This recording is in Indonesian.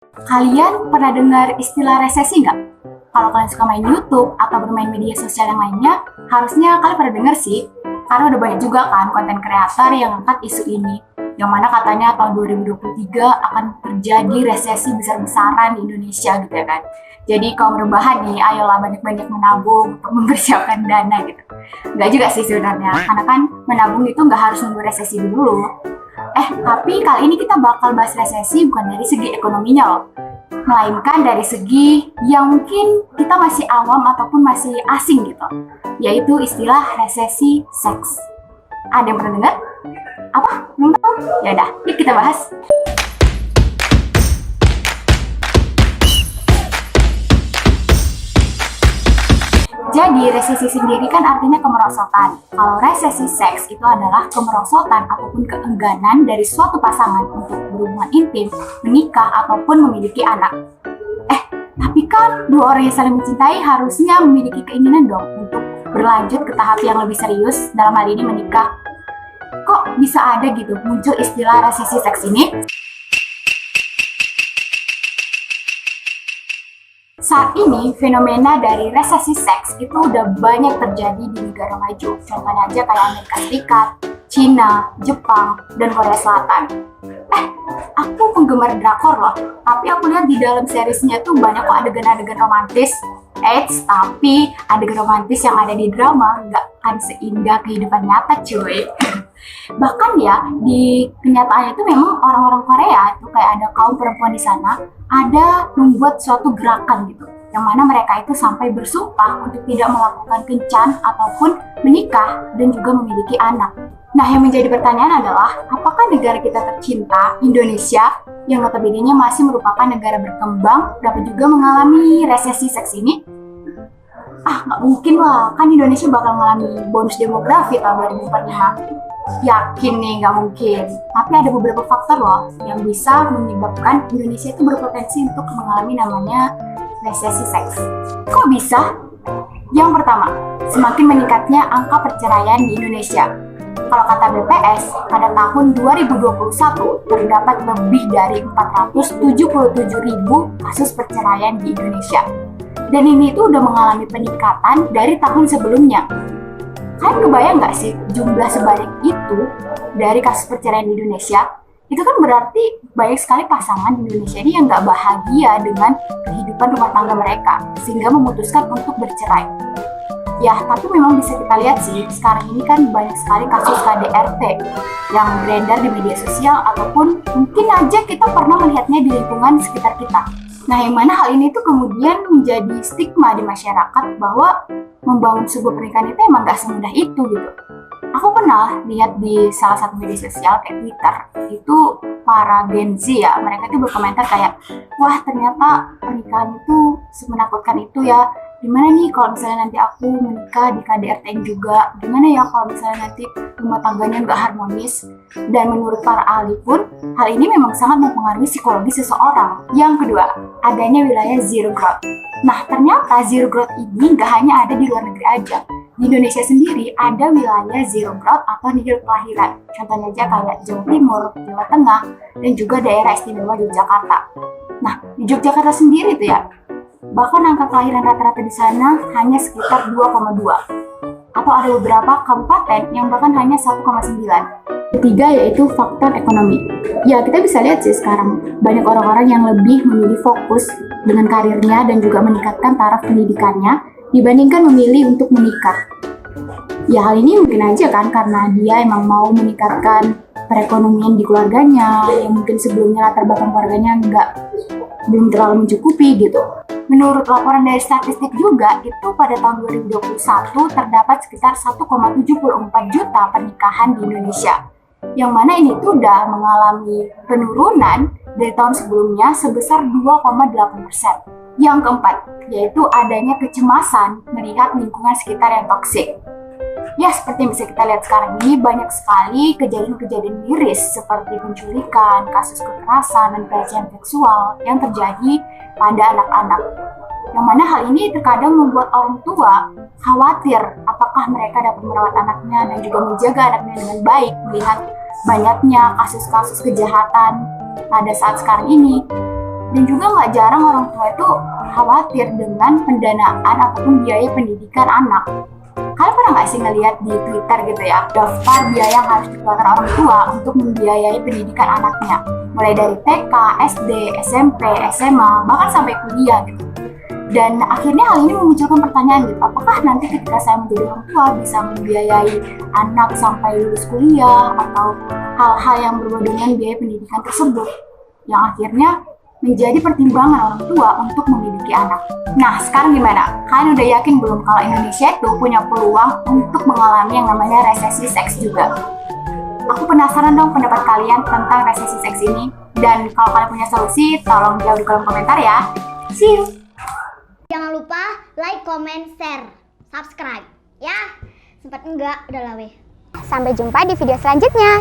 Kalian pernah dengar istilah resesi nggak? Kalau kalian suka main YouTube atau bermain media sosial yang lainnya, harusnya kalian pernah dengar sih. Karena udah banyak juga kan konten kreator yang angkat isu ini. Yang mana katanya tahun 2023 akan terjadi resesi besar-besaran di Indonesia gitu ya kan. Jadi kalau rebahan nih, ayolah banyak-banyak menabung untuk mempersiapkan dana gitu. Nggak juga sih sebenarnya, karena kan menabung itu nggak harus nunggu resesi dulu. Tapi kali ini kita bakal bahas resesi bukan dari segi ekonominya loh, melainkan dari segi yang mungkin kita masih awam ataupun masih asing gitu, yaitu istilah resesi seks. Ada yang pernah dengar? Apa? Belum tahu? Ya udah, yuk kita bahas. Jadi, resesi sendiri kan artinya kemerosotan. Kalau resesi seks itu adalah kemerosotan ataupun keengganan dari suatu pasangan untuk berhubungan intim, menikah, ataupun memiliki anak. Tapi kan dua orang yang saling mencintai harusnya memiliki keinginan dong untuk berlanjut ke tahap yang lebih serius, dalam hal ini menikah. Kok bisa ada gitu muncul istilah resesi seks ini? Saat ini, fenomena dari resesi seks itu udah banyak terjadi di negara maju. Contohnya aja kayak Amerika Serikat, Cina, Jepang, dan Korea Selatan. Aku penggemar drakor loh, tapi aku lihat di dalam seriesnya tuh banyak kok adegan-adegan romantis. Tapi adegan romantis yang ada di drama nggak akan seindah kehidupan nyata cuy. Bahkan ya, di kenyataannya itu memang orang-orang Korea itu kayak ada kaum perempuan di sana, ada membuat suatu gerakan gitu, yang mana mereka itu sampai bersumpah untuk tidak melakukan kencan ataupun menikah dan juga memiliki anak. Nah, yang menjadi pertanyaan adalah, apakah negara kita tercinta, Indonesia, yang notabene masih merupakan negara berkembang, dapat juga mengalami resesi seks ini? Nggak mungkin lah, kan Indonesia bakal mengalami bonus demografi tahun 2045. Yakin nih, nggak mungkin. Tapi ada beberapa faktor loh yang bisa menyebabkan Indonesia itu berpotensi untuk mengalami namanya resesi seks. Kok bisa? Yang pertama, semakin meningkatnya angka perceraian di Indonesia. Kalau kata BPS, pada tahun 2021 terdapat lebih dari 477.000 kasus perceraian di Indonesia. Dan ini tuh udah mengalami peningkatan dari tahun sebelumnya. Kalian kebayang nggak sih jumlah sebanyak itu dari kasus perceraian di Indonesia? Itu kan berarti banyak sekali pasangan di Indonesia ini yang nggak bahagia dengan kehidupan rumah tangga mereka, sehingga memutuskan untuk bercerai. Ya, tapi memang bisa kita lihat sih, sekarang ini kan banyak sekali kasus KDRT yang beredar di media sosial, ataupun mungkin aja kita pernah melihatnya di lingkungan sekitar kita. Nah, yang mana hal ini tuh kemudian menjadi stigma di masyarakat bahwa membangun sebuah pernikahan itu emang gak semudah itu gitu. Aku pernah lihat di salah satu media sosial kayak Twitter, itu para Gen Z ya, mereka tuh berkomentar kayak, wah ternyata pernikahan itu semenakutkan itu ya. Gimana nih kalau misalnya nanti aku menikah di KDRT juga? Gimana ya kalau misalnya nanti rumah tangganya nggak harmonis? Dan menurut para ahli pun, hal ini memang sangat mempengaruhi psikologi seseorang. Yang kedua, adanya wilayah zero growth. Nah, ternyata zero growth ini nggak hanya ada di luar negeri aja. Di Indonesia sendiri ada wilayah zero growth atau nihil kelahiran. Contohnya aja kayak Jawa Timur, Jawa Tengah, dan juga daerah istimewa Yogyakarta. Nah, di Yogyakarta sendiri tuh ya, bahkan angka kelahiran rata-rata di sana hanya sekitar 2,2. Atau ada beberapa kabupaten yang bahkan hanya 1,9. Ketiga yaitu faktor ekonomi. Ya, kita bisa lihat sih sekarang banyak orang-orang yang lebih memilih fokus dengan karirnya dan juga meningkatkan taraf pendidikannya dibandingkan memilih untuk menikah. Ya, hal ini mungkin aja kan karena dia emang mau meningkatkan perekonomian di keluarganya, yang mungkin sebelumnya latar belakang keluarganya belum terlalu mencukupi gitu. Menurut laporan dari statistik juga, itu pada tahun 2021 terdapat sekitar 1,74 juta pernikahan di Indonesia. Yang mana ini tuh udah mengalami penurunan dari tahun sebelumnya sebesar 2,8%. Yang keempat, yaitu adanya kecemasan melihat lingkungan sekitar yang toksik. Ya, seperti yang bisa kita lihat sekarang ini, banyak sekali kejadian-kejadian miris seperti penculikan, kasus kekerasan, dan pelecehan seksual yang terjadi pada anak-anak. Yang mana hal ini terkadang membuat orang tua khawatir apakah mereka dapat merawat anaknya dan juga menjaga anaknya dengan baik melihat banyaknya kasus-kasus kejahatan pada saat sekarang ini. Dan juga nggak jarang orang tua itu khawatir dengan pendanaan ataupun biaya pendidikan anak. Kalian pernah nggak sih ngeliat di Twitter gitu ya, daftar biaya yang harus dikeluarkan orang tua untuk membiayai pendidikan anaknya, mulai dari TK, SD, SMP, SMA, bahkan sampai kuliah gitu. Dan akhirnya hal ini memunculkan pertanyaan gitu, apakah nanti ketika saya menjadi orang tua bisa membiayai anak sampai lulus kuliah atau hal-hal yang berhubungan dengan biaya pendidikan tersebut, yang akhirnya menjadi pertimbangan orang tua untuk memiliki anak. Nah, sekarang gimana? Kalian udah yakin belum kalau Indonesia itu punya peluang untuk mengalami yang namanya resesi seks juga? Aku penasaran dong pendapat kalian tentang resesi seks ini. Dan kalau kalian punya solusi, tolong jawab di kolom komentar ya. See you! Jangan lupa like, comment, share, subscribe. Ya, sempat enggak, udah lah weh. Sampai jumpa di video selanjutnya.